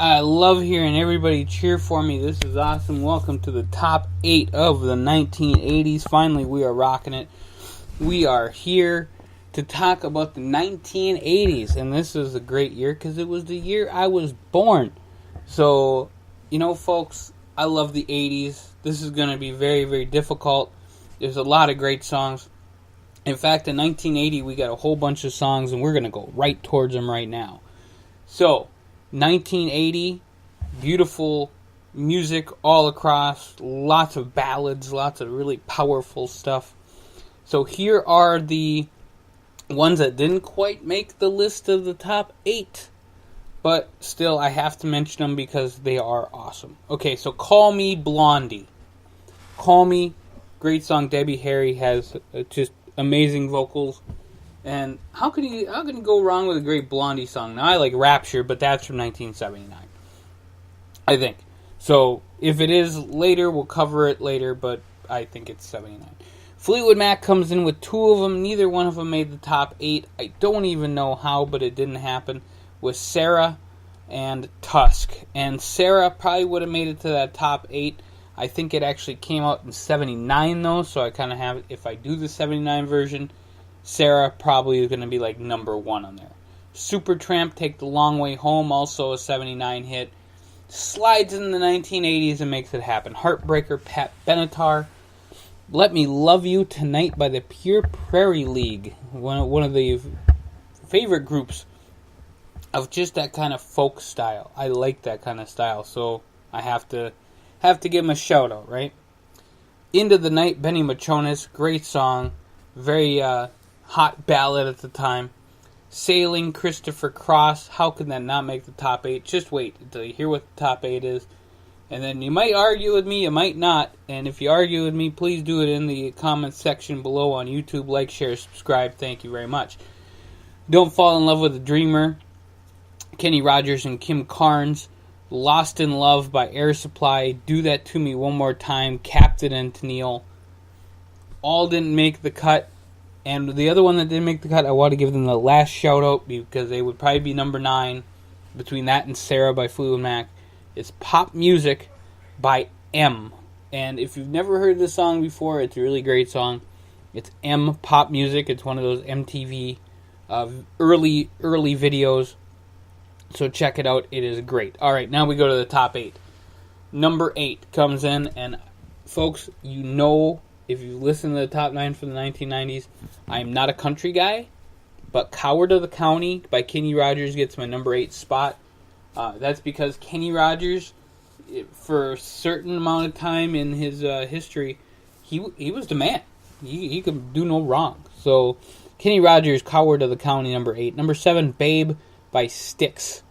I love hearing everybody cheer for me. This is awesome. Welcome to the top 8 of the 1980s. Finally, we are rocking it. We are here to talk about the 1980s. And this is a great year because it was the year I was born. So, folks, I love the 80s. This is going to be very, very difficult. There's a lot of great songs. In fact, in 1980, we got a whole bunch of songs, and we're going to go right towards them right now. So, 1980, beautiful music all across, lots of ballads, lots of really powerful stuff. So here are the ones that didn't quite make the list of the top 8, but still I have to mention them because they are awesome. Okay, so Call Me Blondie. Call Me, great song. Debbie Harry has just amazing vocals. And how can you go wrong with a great Blondie song? Now, I like Rapture, but that's from 1979, I think. So, if it is later, we'll cover it later, but I think it's 79. Fleetwood Mac comes in with 2 of them. Neither one of them made the top 8. I don't even know how, but it didn't happen. With Sarah and Tusk. And Sarah probably would have made it to that top 8. I think it actually came out in 79, though, so I kind of have, if I do the 79 version, Sarah probably is going to be like number 1 on there. Supertramp, Take the Long Way Home, also a 79 hit. Slides in the 1980s and makes it happen. Heartbreaker, Pat Benatar. Let Me Love You Tonight by the Pure Prairie League. One of the favorite groups of just that kind of folk style. I like that kind of style, so I have to give them a shout out, right? Into the Night, Benny Machonis, great song. Very hot ballad at the time. Sailing, Christopher Cross. How can that not make the top 8? Just wait until you hear what the top 8 is. And then you might argue with me, you might not. And if you argue with me, please do it in the comments section below on YouTube. Like, share, subscribe. Thank you very much. Don't Fall in Love with a Dreamer. Kenny Rogers and Kim Carnes. Lost in Love by Air Supply. Do That to Me One More Time. Captain and Tennille. All didn't make the cut. And the other one that didn't make the cut, I want to give them the last shout out because they would probably be number 9 between that and Sarah by Fleetwood Mac. It's Pop Music by M. And if you've never heard this song before, it's a really great song. It's M Pop Music. It's one of those MTV early videos. So check it out. It is great. All right, now we go to the top 8. Number 8 comes in, and folks, if you listen to the top 9 from the 1990s, I'm not a country guy, but Coward of the County by Kenny Rogers gets my number 8 spot. That's because Kenny Rogers, for a certain amount of time in his history, he was the man. He could do no wrong. So, Kenny Rogers, Coward of the County, number 8. Number 7, Babe by Styx.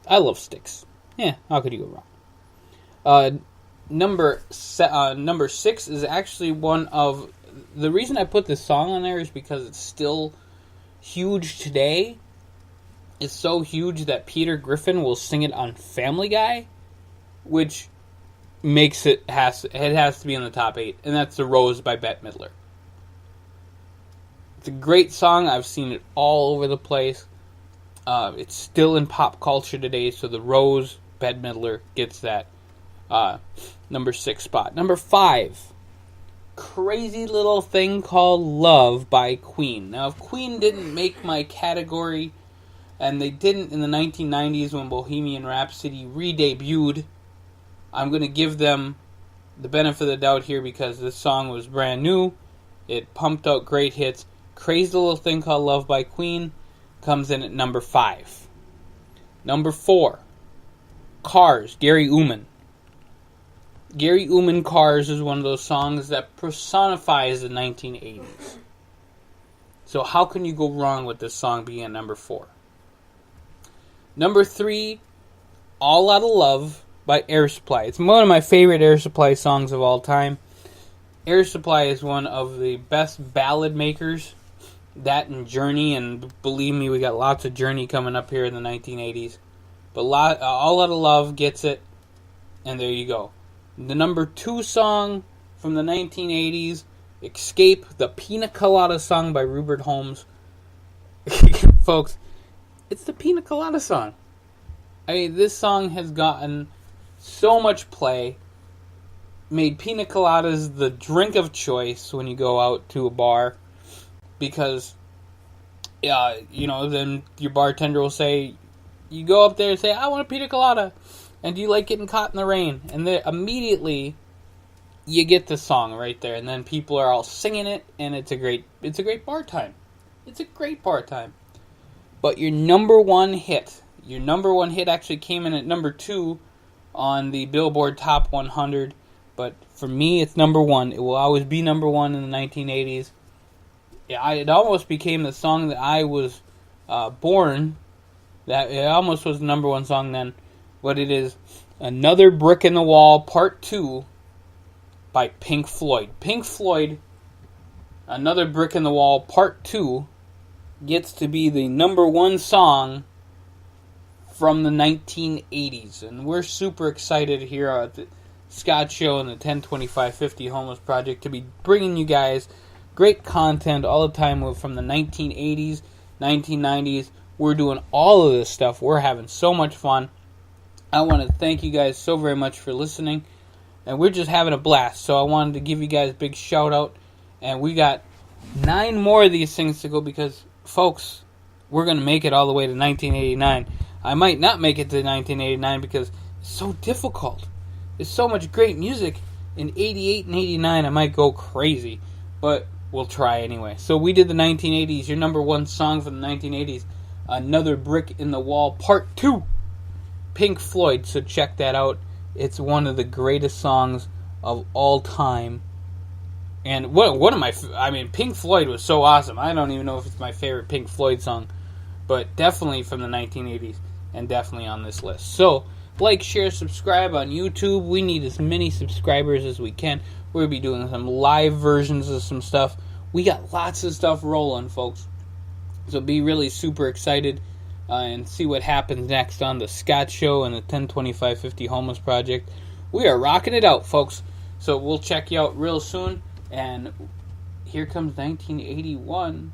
I love Styx. Yeah, how could you go wrong? Number 6 is actually one of... The reason I put this song on there is because it's still huge today. It's so huge that Peter Griffin will sing it on Family Guy, which makes it has to be in the top 8, and that's The Rose by Bette Midler. It's a great song. I've seen it all over the place. It's still in pop culture today, so The Rose, Bette Midler gets that number 6 spot. Number 5, Crazy Little Thing Called Love by Queen. Now, if Queen didn't make my category, and they didn't in the 1990s when Bohemian Rhapsody re-debuted, I'm going to give them the benefit of the doubt here because this song was brand new. It pumped out great hits. Crazy Little Thing Called Love by Queen comes in at number 5. Number 4, Cars, Gary Uman. Gary Uman Cars is one of those songs that personifies the 1980s. So how can you go wrong with this song being at number 4? Number 3, All Outta Love by Air Supply. It's one of my favorite Air Supply songs of all time. Air Supply is one of the best ballad makers. That and Journey, and believe me, we got lots of Journey coming up here in the 1980s. But All Outta Love gets it, and there you go. The number 2 song from the 1980s, Escape, the Pina Colada song by Rupert Holmes. Folks, it's the Pina Colada song. I mean, this song has gotten so much play, made pina coladas the drink of choice when you go out to a bar, because, then your bartender will say, you go up there and say, I want a pina colada, and do you like getting caught in the rain? And then immediately you get the song right there, and then people are all singing it, and it's a great bar time. It's a great bar time. But your number one hit actually came in at number 2 on the Billboard Top 100. But for me, it's number 1. It will always be number 1 in the 1980s. Yeah, it almost became the song that I was born. That it almost was the number 1 song then. But it is Another Brick in the Wall, Part 2 by Pink Floyd. Pink Floyd, Another Brick in the Wall, Part 2 gets to be the number 1 song from the 1980s. And we're super excited here at the Scott Show and the 102550 Homeless Project to be bringing you guys great content all the time from the 1980s, 1990s. We're doing all of this stuff. We're having so much fun. I want to thank you guys so very much for listening. And we're just having a blast. So I wanted to give you guys a big shout out. And we got 9 more of these things to go because, folks, we're going to make it all the way to 1989. I might not make it to 1989 because it's so difficult. There's so much great music. In 88 and 89, I might go crazy. But we'll try anyway. So we did the 1980s. Your number 1 song from the 1980s. Another Brick in the Wall, Part 2. Pink Floyd. So check that out. It's one of the greatest songs of all time. And Pink Floyd was so awesome. I don't even know if it's my favorite Pink Floyd song. But definitely from the 1980s. And definitely on this list. So, like, share, subscribe on YouTube. We need as many subscribers as we can. We're going to be doing some live versions of some stuff. We got lots of stuff rolling, folks. So be really super excited. And see what happens next on the Scott Show and the 102550 Homeless Project. We are rocking it out, folks. So we'll check you out real soon. And here comes 1981.